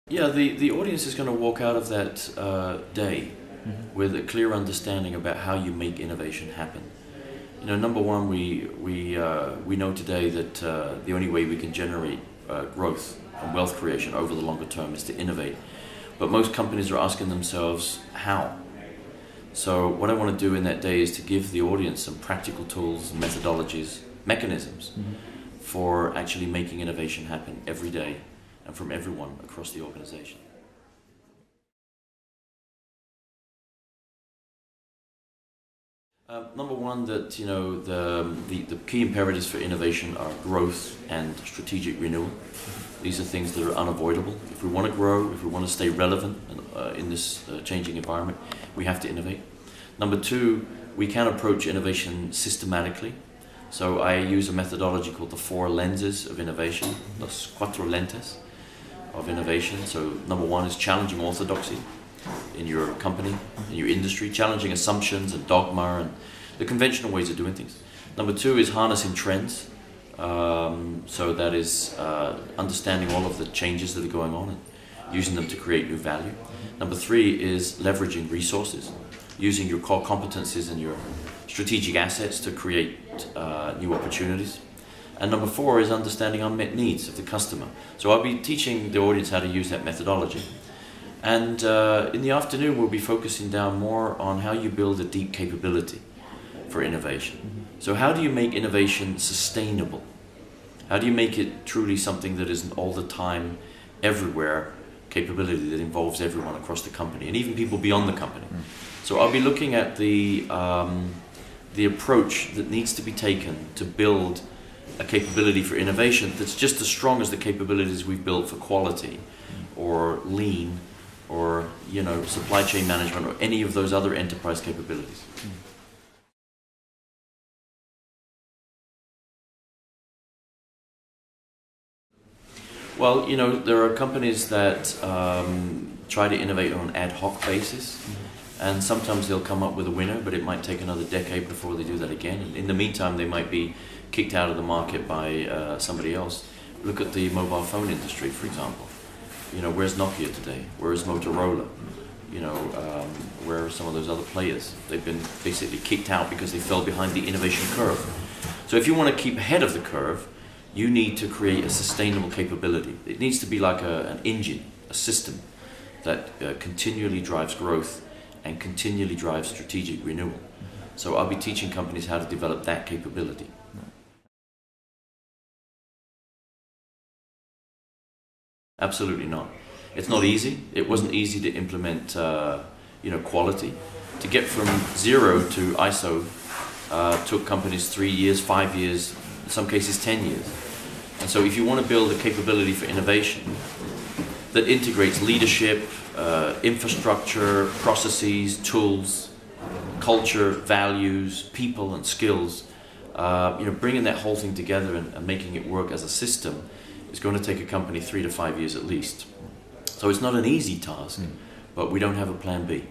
Yeah, the audience is going to walk out of that day with a clear understanding about how you make innovation happen. You know, number one, we know today that the only way we can generate growth and wealth creation over the longer term is to innovate. But most companies are asking themselves, how? So what I want to do in that day is to give the audience some practical tools, methodologies, mechanisms for actually making innovation happen every day and from everyone across the organization. Number one, that the key imperatives for innovation are growth and strategic renewal. These are things that are unavoidable. If we want to grow, if we want to stay relevant in this changing environment, we have to innovate. Number two, we can approach innovation systematically. So I use a methodology called the 4 lenses of innovation, los 4 lentes of innovation. So number one is challenging orthodoxy in your company, in your industry, challenging assumptions and dogma and the conventional ways of doing things. Number two is harnessing trends. So that is understanding all of the changes that are going on and using them to create new value. Number three is leveraging resources, using your core competencies and your strategic assets to create new opportunities. And number four is understanding unmet needs of the customer. So I'll be teaching the audience how to use that methodology. And in the afternoon, we'll be focusing down more on how you build a deep capability for innovation. So how do you make innovation sustainable? How do you make it truly something that isn't all the time, everywhere capability that involves everyone across the company and even people beyond the company? So I'll be looking at the approach that needs to be taken to build a capability for innovation that's just as strong as the capabilities we've built for quality or lean or supply chain management or any of those other enterprise capabilities. Well, there are companies that try to innovate on an ad hoc basis, and sometimes they'll come up with a winner, but it might take another decade before they do that again. And in the meantime, they might be kicked out of the market by somebody else. Look at the mobile phone industry, for example. Where's Nokia today? Where's Motorola? Where are some of those other players? They've been basically kicked out because they fell behind the innovation curve. So if you want to keep ahead of the curve, you need to create a sustainable capability. It needs to be like an engine, a system that continually drives growth and continually drives strategic renewal. So I'll be teaching companies how to develop that capability. Absolutely not. It's not easy. It wasn't easy to implement quality. To get from 0 to ISO took companies 3 years, 5 years, in some cases 10 years. And so if you want to build a capability for innovation that integrates leadership, infrastructure, processes, tools, culture, values, people and skills, bringing that whole thing together and making it work as a system is going to take a company 3 to 5 years at least. So it's not an easy task, but we don't have a plan B.